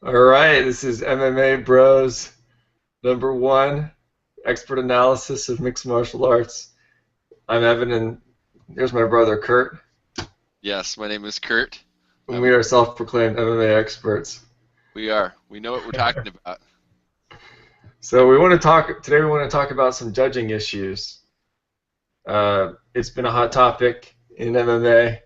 All right, this is MMA Bros #1, expert analysis of mixed martial arts. I'm Evan, and here's my brother Kurt, Yes, my name is Kurt. and we are self-proclaimed MMA experts. We are. We know what we're talking about. So And we want to talk today. We want to talk about some judging issues. It's been a hot topic in MMA.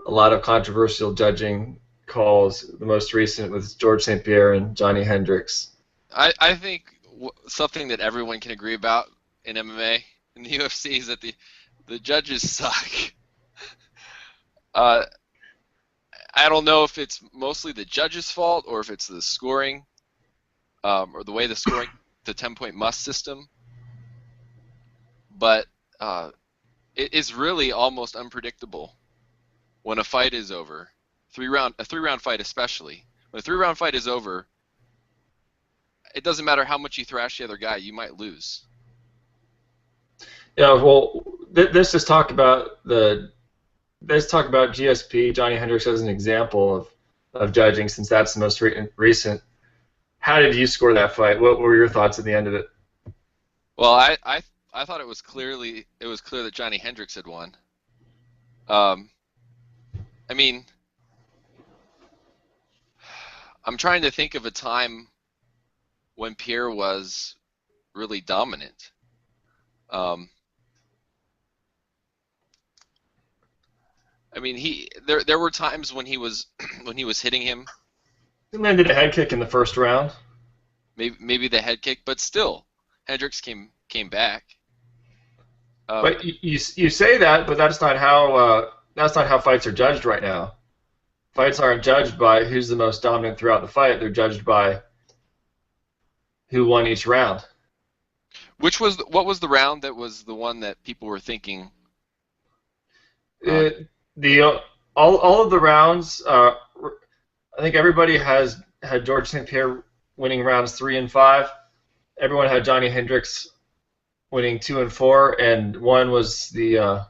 A lot of controversial judging calls. The most recent was George St. Pierre and Johnny Hendricks. I think something that everyone can agree about in MMA and the UFC is that the judges suck. Uh, I don't know if it's mostly the judges' fault or if it's the scoring or the way the 10-point must system, but it is really almost unpredictable when a fight is over. A three-round fight especially. When a three-round fight is over, it doesn't matter how much you thrash the other guy, you might lose. Yeah, well, let's talk about GSP, Johnny Hendricks, as an example of judging, since that's the most recent. How did you score that fight? What were your thoughts at the end of it? Well, I thought it was clear that Johnny Hendricks had won. Um, I mean, I'm trying to think of a time when Pierre was really dominant. Um, I mean, there were times when he was when he was hitting him, He landed a head kick in the first round. maybe the head kick, but still, Hendricks came back. Um, But you say that, but that's not how fights are judged right now. Fights aren't judged by who's the most dominant throughout the fight. They're judged by who won each round. what was the round that was the one that people were thinking? Uh, It, the all of the rounds. I think everybody has had George St. Pierre winning rounds 3 and 5. Everyone had Johnny Hendricks winning 2 and 4, and one was the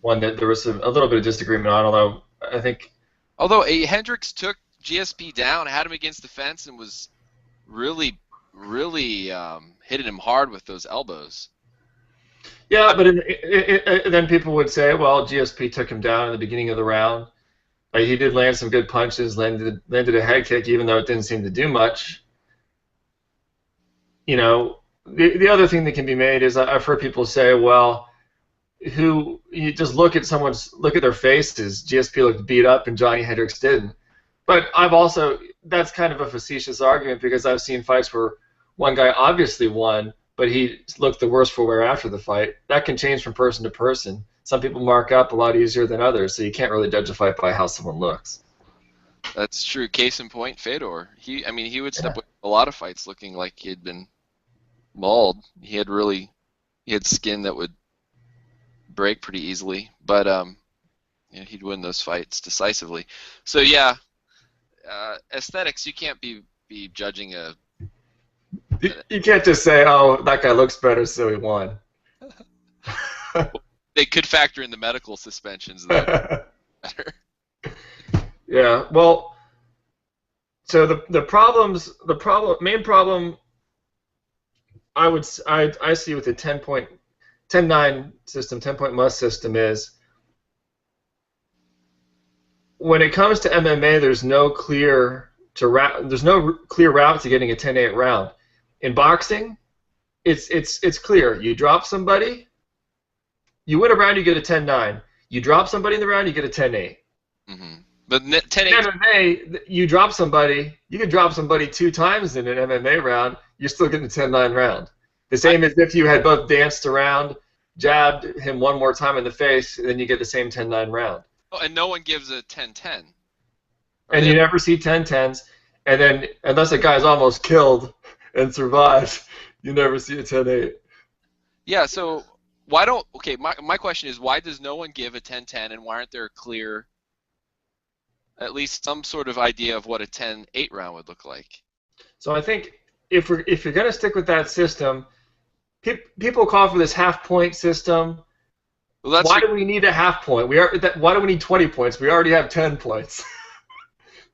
one that there was a little bit of disagreement on. Although I think, Although Hendricks took GSP down, had him against the fence, and was really hitting him hard with those elbows. yeah, I, but then people would say, well, GSP took him down in the beginning of the round. He did land some good punches, landed a head kick, even though it didn't seem to do much. The other thing that can be made is I've heard people say, well, who you just look at their faces. GSP looked beat up and Johnny Hendricks didn't. But that's kind of a facetious argument, because I've seen fights where one guy obviously won, but he looked the worse for wear after the fight. That can change from person to person. Some people mark up a lot easier than others, so you can't really judge a fight by how someone looks. that's true. Case in point, Fedor. I mean, he would step Yeah. away from a lot of fights looking like he had been mauled. He had skin that would break pretty easily, but he'd win those fights decisively. So yeah, aesthetics. You can't be judging a. You can't just say, oh, that guy looks better, so he won. They could factor in the medical suspensions though. Better. Yeah, well, so the main problem I see with the 10-9 system, 10-point must system, is when it comes to MMA, there's no clear route to getting a 10-8 round. In boxing, it's clear. You drop somebody, you win a round, you get a 10-9. You drop somebody in the round, you get a 10-8. Mm-hmm. But 10-8. In MMA, you can drop somebody 2 times in an MMA round, you're still getting a 10-9 round. The same as if you had both danced around, jabbed him one more time in the face, and then you get the same 10-9 round. And no one gives a 10-10. Or And you never see 10-10s, and then unless a guy's almost killed and survives, you never see a 10-8. yeah. So why don't? Okay. My question is, why does no one give a 10-10, and why aren't there clear, at least some sort of idea of what a 10-8 round would look like? So I think if you're going to stick with that system, people call for this half-point system. Well, that's Why do we need a half point? Why do we need 20 points? We already have 10 points.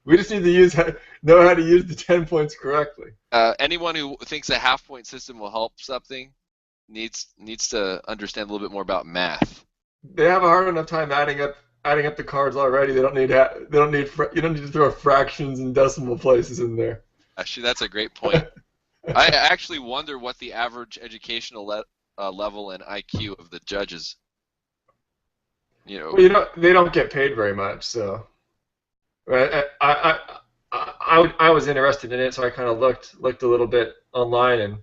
We just need to know how to use the 10 points correctly. Anyone who thinks a half-point system will help something needs to understand a little bit more about math. They have a hard enough time adding up the cards already. You don't need to throw fractions and decimal places in there. Actually, that's a great point. I actually wonder what the average educational level and IQ of the judges. Well, they don't get paid very much, so. Right. I was interested in it, so I kind of looked a little bit online, and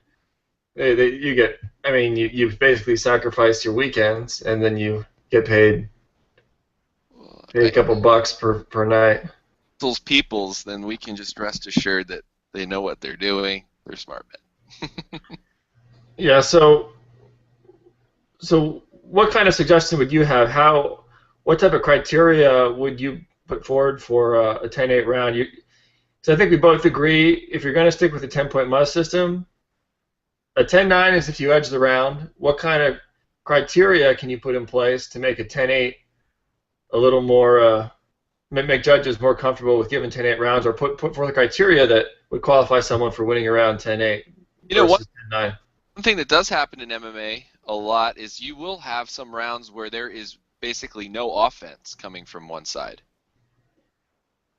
you basically sacrifice your weekends, and then you get paid a couple bucks per night. Those peoples, then we can just rest assured that they know what they're doing. They're smart men. Yeah. So what kind of suggestion would you have? What type of criteria would you put forward for a 10-8 round? So I think we both agree, if you're going to stick with a 10-point must system, a 10-9 is if you edge the round. What kind of criteria can you put in place to make a 10-8 a little more, make judges more comfortable with giving 10-8 rounds, or put forth a criteria that would qualify someone for winning a round 10-8 versus 10-9? One thing that does happen in MMA a lot is you will have some rounds where there is basically no offense coming from one side.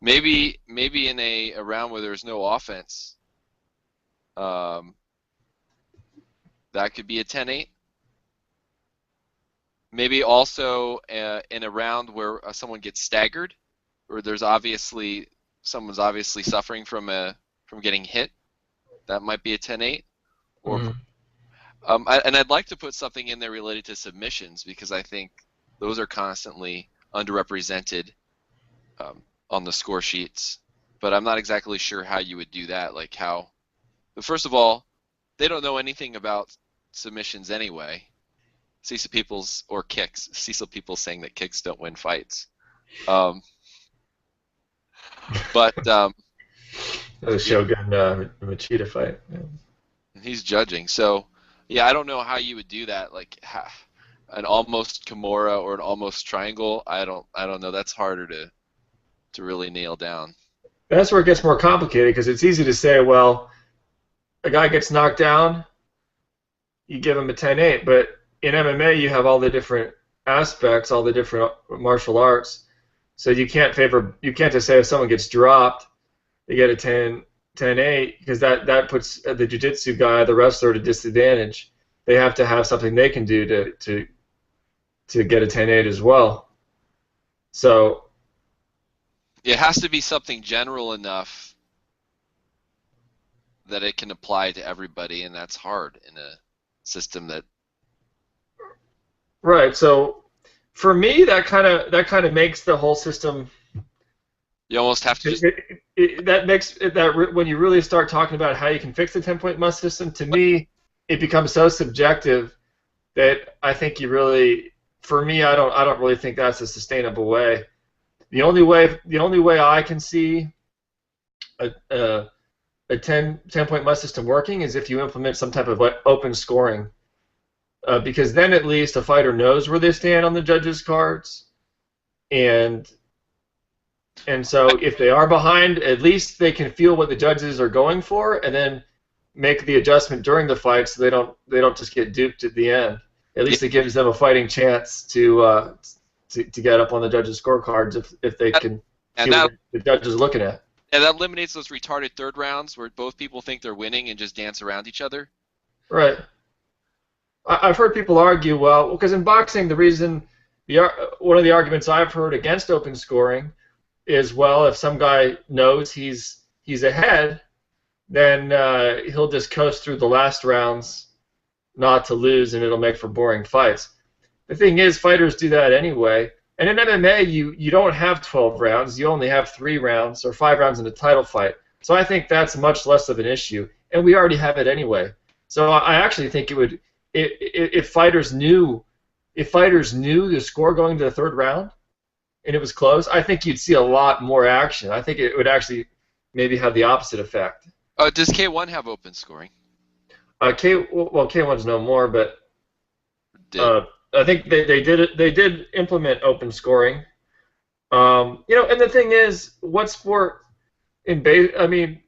Maybe in a round where there's no offense, that could be a 10-8. Maybe also in a round where someone gets staggered, or someone's obviously suffering from getting hit, that might be a 10-8. Or and I'd like to put something in there related to submissions, because I think those are constantly underrepresented on the score sheets, but I'm not exactly sure how you would do that. But first of all, they don't know anything about submissions anyway. See some people saying that kicks don't win fights. But the Shogun Machida fight. Yeah. He's judging, so yeah, I don't know how you would do that. An almost Kimura or an almost triangle. I don't know. That's harder to really nail down. That's where it gets more complicated, because it's easy to say, well, a guy gets knocked down, you give him a 10-8, but in MMA you have all the different aspects, all the different martial arts, so you can't just say if someone gets dropped, they get a 10-8, because that puts the jiu-jitsu guy, the wrestler, at a disadvantage. They have to have something they can do to get a 10-8 as well. So it has to be something general enough that it can apply to everybody, and that's hard in a system that. Right. So for me, that kind of makes the whole system. You almost have to that makes that when you really start talking about how you can fix the 10-point must system, to me, it becomes so subjective that I think for me, I don't really think that's a sustainable way. The only way I can see a 10-point must system working is if you implement some type of open scoring, because then at least a fighter knows where they stand on the judges' cards, and so if they are behind, at least they can feel what the judges are going for, and then make the adjustment during the fight, so they don't just get duped at the end. At least it gives them a fighting chance to get up on the judges' scorecards if they can see what the judge is looking at. And that eliminates those retarded third rounds where both people think they're winning and just dance around each other. Right. I've heard people argue, well, because in boxing, one of the arguments I've heard against open scoring is, well, if some guy knows he's ahead, then he'll just coast through the last rounds not to lose, and it'll make for boring fights. The thing is, fighters do that anyway. And in MMA, you don't have 12 rounds. You only have 3 rounds or 5 rounds in a title fight. So I think that's much less of an issue, and we already have it anyway. So I actually think it would, if fighters knew the score going to the third round, and it was close, I think you'd see a lot more action. I think it would actually maybe have the opposite effect. Does K1 have open scoring? K1's no more, but I think they did implement open scoring. And the thing is, what sport I mean,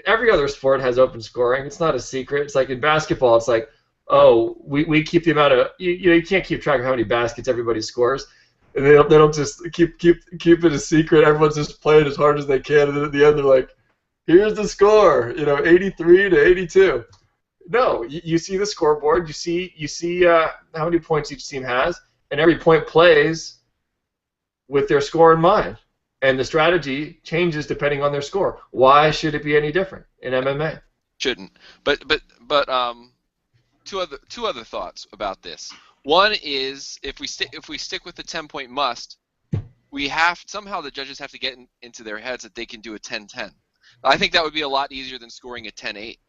every other sport has open scoring. It's not a secret. It's like in basketball, it's like, oh, we keep the amount of you can't keep track of how many baskets everybody scores. And they don't just keep it a secret. Everyone's just playing as hard as they can, and then at the end they're like, here's the score, 83 to 82. No, you see the scoreboard. You see how many points each team has, and every point plays with their score in mind. And the strategy changes depending on their score. Why should it be any different in MMA? Shouldn't. But two other thoughts about this. One is if we stick with the 10-point must, we have somehow the judges have to get into their heads that they can do a 10-10. I think that would be a lot easier than scoring a 10-8.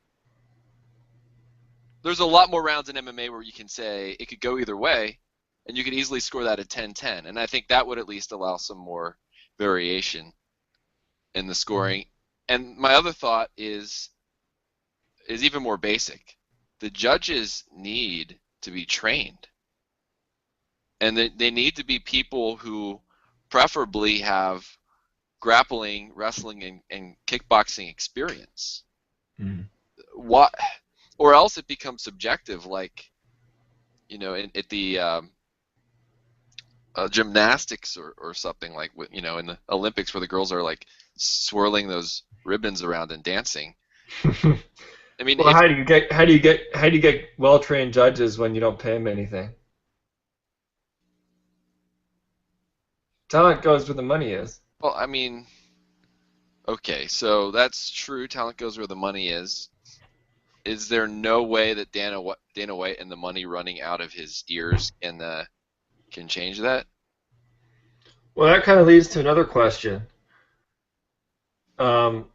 There's a lot more rounds in MMA where you can say it could go either way, and you could easily score that at 10-10. And I think that would at least allow some more variation in the scoring. And my other thought is even more basic. The judges need to be trained. And they need to be people who preferably have grappling, wrestling, and kickboxing experience. Mm. What, or else it becomes subjective, like, at the gymnastics or something, like, in the Olympics where the girls are like swirling those ribbons around and dancing. I mean, well, how do you get well-trained judges when you don't pay them anything? Talent goes where the money is. well, I mean, okay, so that's true. Talent goes where the money is. Is there no way that Dana White and the money running out of his ears can change that? Well, that kind of leads to another question. Um,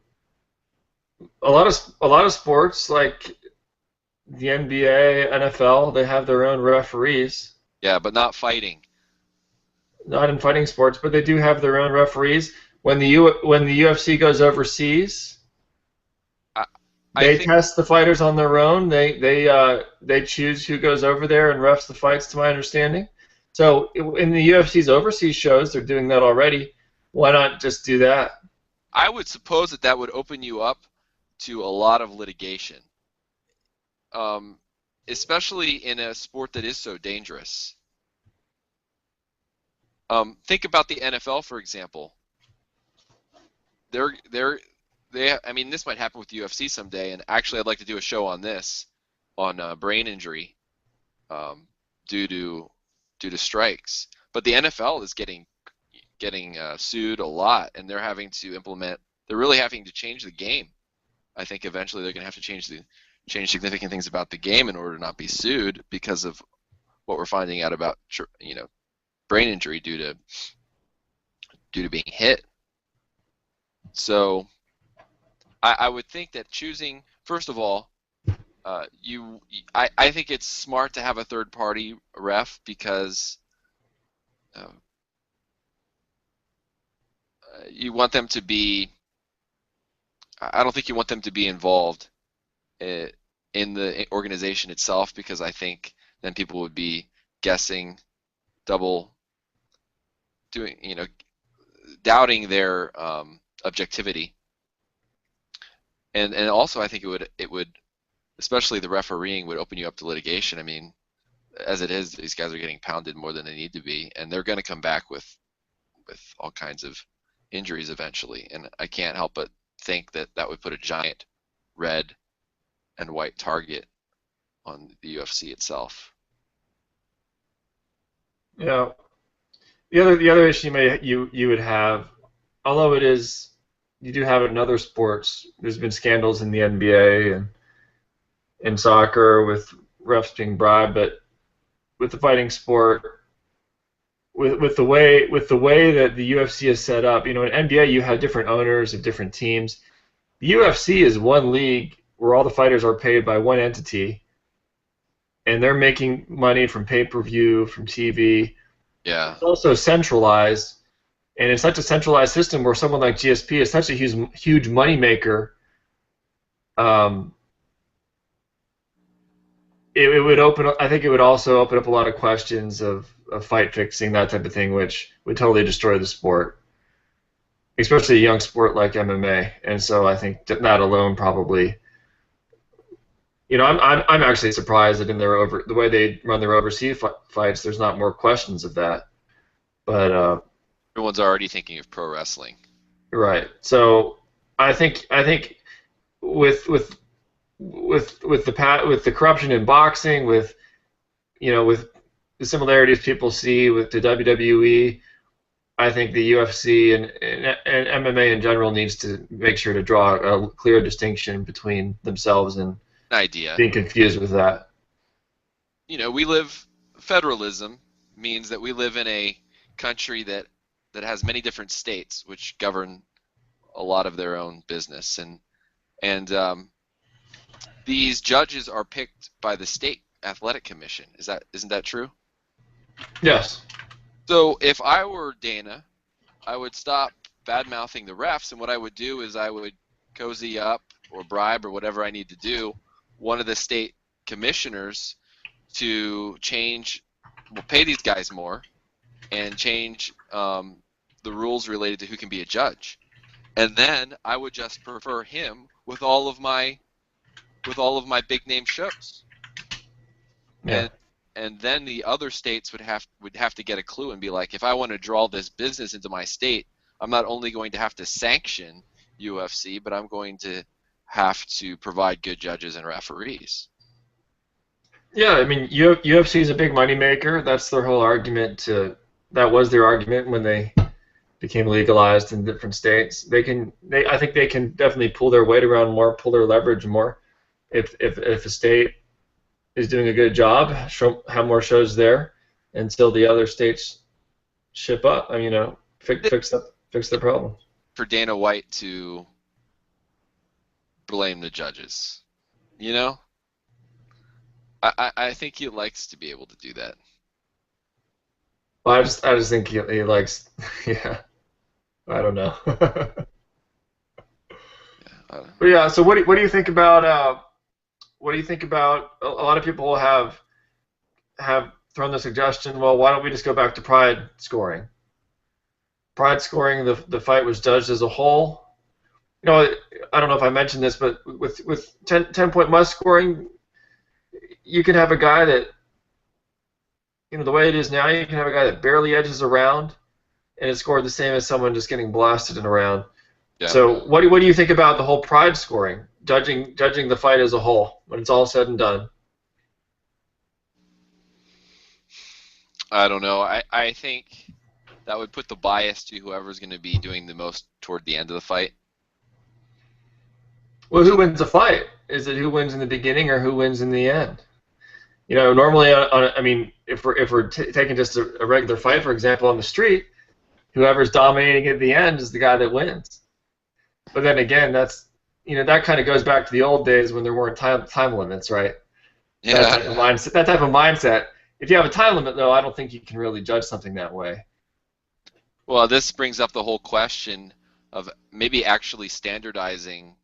a lot of sports like the NBA, NFL, they have their own referees. Yeah, but not fighting. Not in fighting sports, but they do have their own referees. When the UFC goes overseas, I, I they think test the fighters on their own. They choose who goes over there and refs the fights, to my understanding. So in the UFC's overseas shows, they're doing that already. Why not just do that? I would suppose that would open you up to a lot of litigation, especially in a sport that is so dangerous. Think about the NFL, for example. I mean, this might happen with the UFC someday, and actually, I'd like to do a show on this, on brain injury due to strikes. But the NFL is getting sued a lot, and they're really having to change the game. I think eventually they're going to have to change significant things about the game in order to not be sued because of what we're finding out about brain injury due to being hit. So I would think that choosing, first of all, I think it's smart to have a third party ref because you want them to be. I don't think you want them to be involved in the organization itself, because I think then people would be guessing, doubting their objectivity, and also I think it would, especially the refereeing, would open you up to litigation. I mean, as it is, these guys are getting pounded more than they need to be, and they're going to come back with all kinds of injuries eventually, and I can't help but think that would put a giant red and white target on the UFC itself. Yeah. The other issue you would have, although you do have it in other sports. There's been scandals in the NBA and in soccer with refs being bribed, but with the fighting sport, with the way that the UFC is set up, in NBA you have different owners of different teams. The UFC is one league where all the fighters are paid by one entity, and they're making money from pay-per-view, from TV. Yeah. It's also centralized, and it's such a centralized system where someone like GSP is such a huge money maker. It would open. I think it would also open up a lot of questions of fight fixing, that type of thing, which would totally destroy the sport. especially a young sport like MMA. And so I think that alone probably, I'm actually surprised that in the way they run their overseas fights, there's not more questions of that. But Everyone's already thinking of pro wrestling. right. So I think with the corruption in boxing, with the similarities people see with the WWE, I think the UFC and MMA in general needs to make sure to draw a clear distinction between themselves and An idea. being confused with that. We live, federalism means that we live in a country that has many different states which govern a lot of their own business, and these judges are picked by the state athletic commission. Isn't that true? Yes. So if I were Dana, I would stop bad mouthing the refs, and what I would do is I would cozy up or bribe or whatever I need to do one of the state commissioners to pay these guys more and change the rules related to who can be a judge. And then I would just prefer him with all of my big name shows. Yeah. And then the other states would have to get a clue and be like, if I want to draw this business into my state, I'm not only going to have to sanction UFC, but I'm going to have to provide good judges and referees. Yeah, I mean, UFC is a big moneymaker. That's their whole argument. That was their argument when they became legalized in different states. I think they can definitely pull their weight around more, pull their leverage more. If a state is doing a good job, have more shows there until the other states ship up. I mean, fix the problem. For Dana White to blame the judges, you know, I think he likes to be able to do that. Well, I just think he likes. Yeah, I don't know. Yeah, But yeah, so what do you think about what do you think about a lot of people have thrown the suggestion, well, why don't we just go back to pride scoring? Pride scoring, the fight was judged as a whole. I don't know if I mentioned this, but with 10-point must scoring, you can have a guy that, the way it is now, you can have a guy that barely edges around and it scored the same as someone just getting blasted in a round. yeah. So what do you think about the whole pride scoring, judging the fight as a whole when it's all said and done? I don't know. I think that would put the bias to whoever's going to be doing the most toward the end of the fight. Well, who wins a fight? Is it who wins in the beginning or who wins in the end? Normally, I mean, if we're taking just a regular fight, for example, on the street, whoever's dominating at the end is the guy that wins. But then again, that kind of goes back to the old days when there weren't time limits, right? Yeah. That type of mindset. If you have a time limit, though, I don't think you can really judge something that way. Well, this brings up the whole question of maybe actually standardizing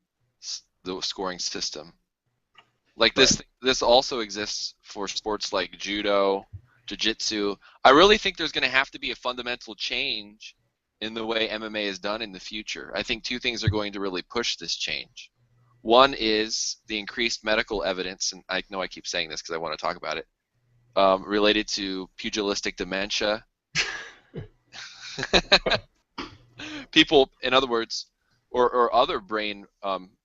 the scoring system. Like Right. this also exists for sports like judo, jiu-jitsu. I really think there's going to have to be a fundamental change in the way MMA is done in the future. I think two things are going to really push this change. One is the increased medical evidence, and I know I keep saying this because I want to talk about it, related to pugilistic dementia. People, in other words, or other brain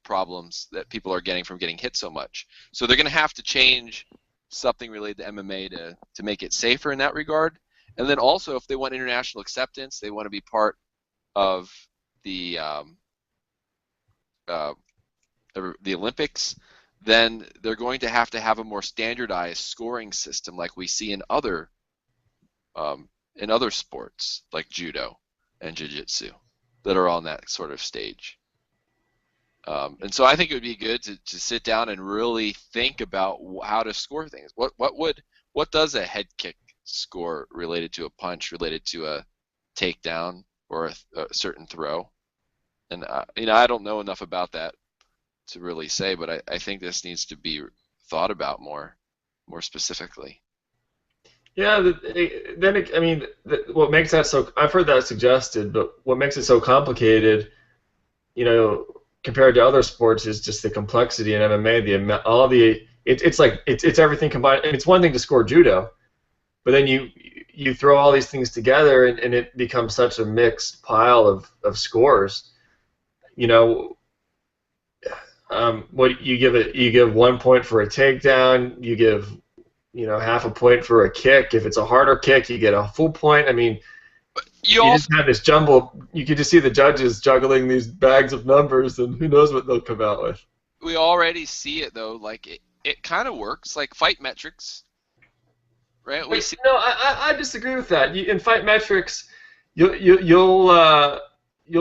problems that people are getting from getting hit so much. So they're going to have to change something related to MMA to make it safer in that regard. And then also, if they want international acceptance, they want to be part of the Olympics, then they're going to have a more standardized scoring system like we see in other sports like judo and jiu-jitsu that are on that sort of stage. And so I think it would be good to sit down and really think about how to score things. What does a head kick score related to a punch, related to a takedown or a certain throw? And I don't know enough about that to really say, but I think this needs to be thought about more specifically. Yeah, I mean, what makes that so? I've heard that suggested, but what makes it so complicated, compared to other sports, is just the complexity in MMA. It's everything combined. And it's one thing to score judo, but then you throw all these things together, and it becomes such a mixed pile of scores. You know, what you give 1 point for a takedown, you give half a point for a kick. If it's a harder kick, you get a full point. I mean, You you just also have this jumble. You could just see the judges juggling these bags of numbers, and who knows what they'll come out with. we already see it though. Like it kind of works like fight metrics, right? We But see. no, I disagree with that. In fight metrics, you'll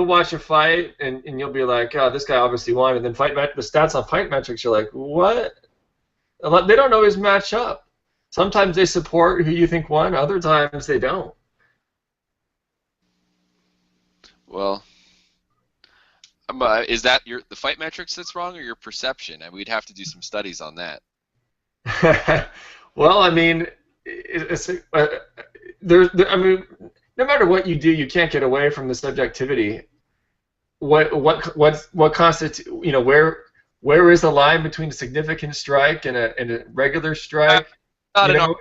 watch a fight, and you'll be like, oh, this guy obviously won. And then the stats on fight metrics, you're like, what? They don't always match up. Sometimes they support who you think won. Other times they don't. Well, is that the fight metrics that's wrong or your perception? And we'd have to do some studies on that. Well, I mean, I mean, no matter what you do, you can't get away from the subjectivity. What constitutes, where is the line between a significant strike and a regular strike? Not an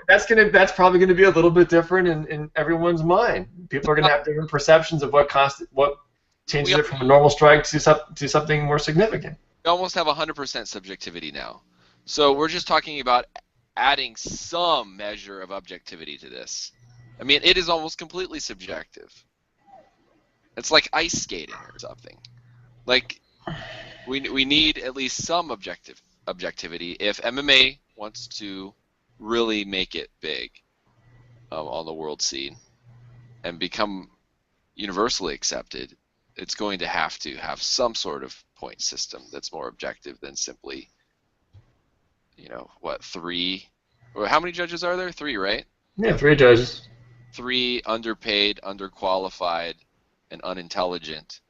That's probably gonna be a little bit different in everyone's mind. People are gonna have different perceptions of what changes we, it from a normal strike to something more significant. we almost have 100% subjectivity now. So we're just talking about adding some measure of objectivity to this. I mean, it is almost completely subjective. It's like ice skating or something. Like we need at least some objectivity if MMA wants to really make it big on the world scene and become universally accepted. It's going to have some sort of point system that's more objective than simply, three? Or how many judges are there? Three, right? Yeah, three judges. Three underpaid, underqualified, and unintelligent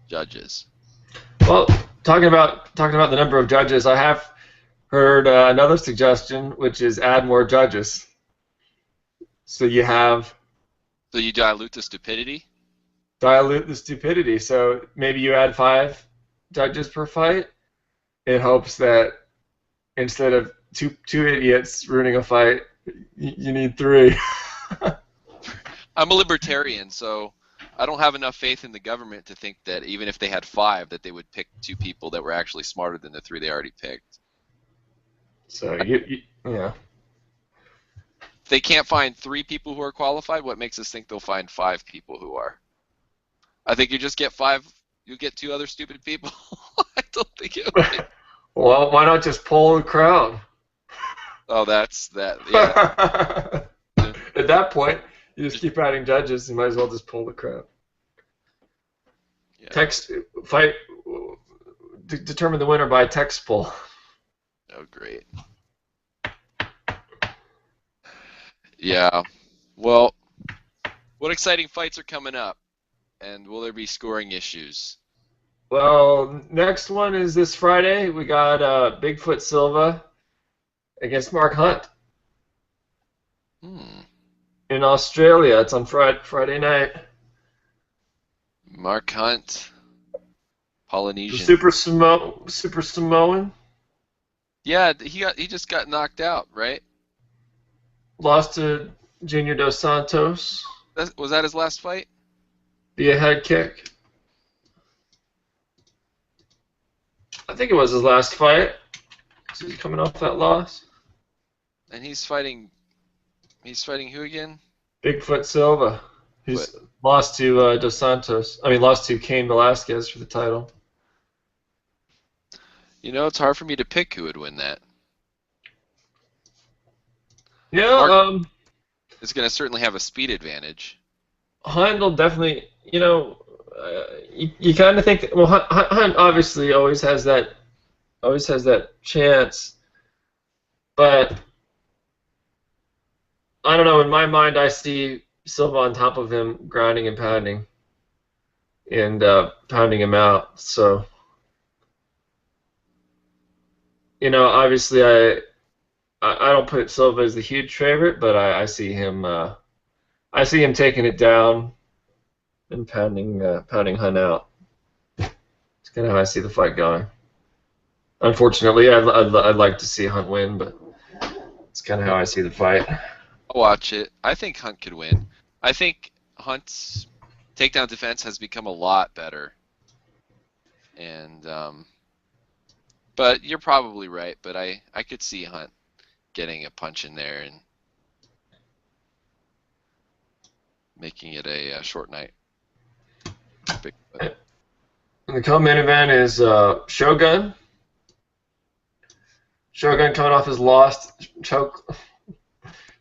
judges. Well, talking about the number of judges, I have heard another suggestion, which is add more judges. So you have So you dilute the stupidity? dilute the stupidity. So maybe you add 5 judges per fight in hopes that instead of two idiots ruining a fight, you need 3. I'm a libertarian, so I don't have enough faith in the government to think that even if they had 5, that they would pick 2 people that were actually smarter than the 3 they already picked. So yeah. If they can't find 3 people who are qualified, what makes us think they'll find 5 people who are? I think you just get 5. You get 2 other stupid people. I don't think it would. Well, why not just poll the crowd? Oh, that's that. Yeah. At that point, you just keep adding judges. You might as well just poll the crowd. Yeah. Determine the winner by text poll. Oh, great. Yeah. Well, what exciting fights are coming up? And will there be scoring issues? Well, next one is this Friday. We got Bigfoot Silva against Mark Hunt in Australia. It's on Friday night. Mark Hunt, Polynesian. The Super Samoan. Yeah, he just got knocked out, right? Lost to Junior Dos Santos Was that his last fight? via head kick. I think it was his last fight. So he's coming off that loss. And he's fighting who again? Bigfoot Silva. He's lost to Dos Santos. I mean, lost to Cain Velasquez for the title. It's hard for me to pick who would win that. Yeah, Mark is going to certainly have a speed advantage. Hunt will definitely, you kind of think that, well, Hunt obviously always has that chance, but I don't know. In my mind, I see Silva on top of him, grinding and pounding, and pounding him out. So, obviously, I don't put Silva as the huge favorite, but I see him. I see him taking it down and pounding Hunt out. It's kind of how I see the fight going. Unfortunately, I'd like to see Hunt win, but it's kind of how I see the fight. I'll watch it. I think Hunt could win. I think Hunt's takedown defense has become a lot better, and but you're probably right. But I could see Hunt getting a punch in there and making it a short night. Bigfoot. And the co-main event is Shogun. Shogun coming off his choke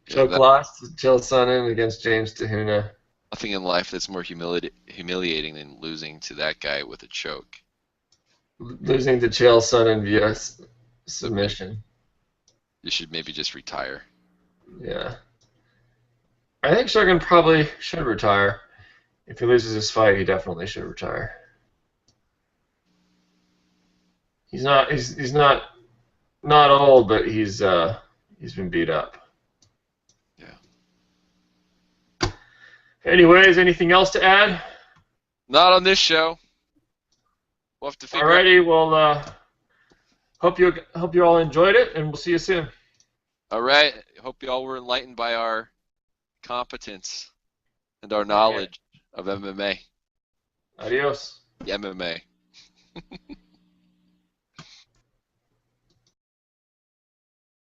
Yeah, loss to Chael Sonnen against James Tahuna. nothing in life that's more humiliating than losing to that guy with a choke. Losing to Chael Sonnen via submission. You should maybe just retire. Yeah. I think Shogun probably should retire. If he loses this fight, he definitely should retire. He's not old, but he's been beat up. Yeah. Anyways, anything else to add? Not on this show. We'll have to figure out. Alrighty, well, hope you all enjoyed it, and we'll see you soon. All right. Hope you all were enlightened by our competence and our knowledge of MMA. Adios. The MMA.